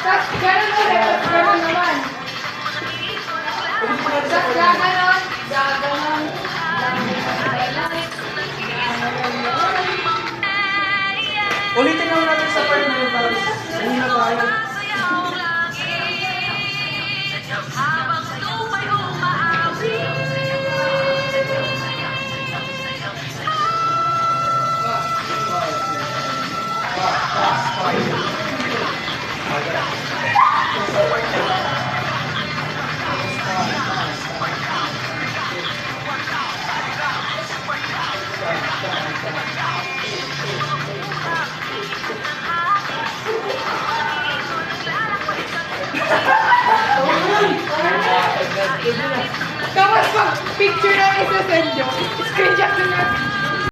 Tapos gano'n ulit. Tapos gano'n naman. Tapos gaganon. Gaganon. Ulitin lang natin sa part na yun para hindi na tayo. Tapos pag picture na isa-send nyo, screenshot nyo na